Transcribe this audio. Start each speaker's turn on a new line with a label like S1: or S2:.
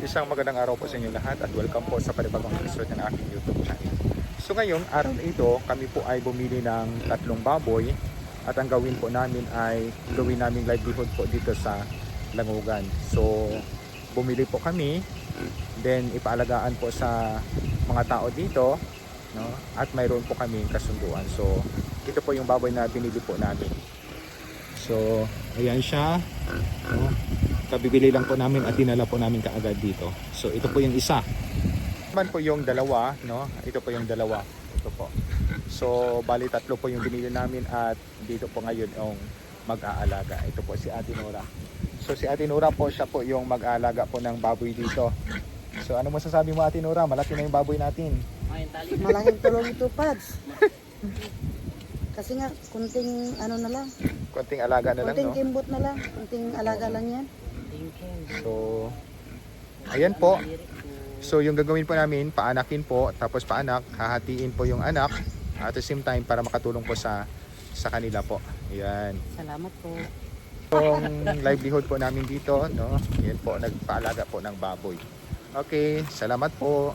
S1: Isang magandang araw po sa inyo lahat at welcome po sa panibagong episode ng aking YouTube channel. So ngayong araw na ito, kami po ay bumili ng 3 baboy at ang gawin po namin ay gawin naming livelihood po dito sa Langugan. So bumili po kami, then ipaalagaan po sa mga tao dito, no? At mayroon po kami kasunduan. So ito po yung baboy na binili po namin. So ayan siya, no? Kabibili lang po namin at dinala po namin kaagad dito. So ito po yung isa. Naman po yung dalawa, no? Ito po yung dalawa. Ito po. So bali 3 po yung binili namin at dito po ngayon yung mag-aalaga. Ito po si Ate Nora. So si Ate Nora po, siya po yung mag-aalaga po ng baboy dito. So ano masasabi mo, Ate Nora? Malaki na yung baboy natin.
S2: Malaking tulong ito, Pads. Kasi nga, kunting ano na lang.
S1: Konting alaga na lang,
S2: Kunting
S1: no?
S2: kimbot na lang. Kunting alaga lang yan.
S1: So ayan po. So yung gagawin po namin, paanakin po, tapos paanak, hahatiin po yung anak at the same time para makatulong po sa kanila po. Ayan.
S2: Salamat po.
S1: Yung livelihood po namin dito, no? Ayan po, nagpaalaga po ng baboy. Okay, salamat po.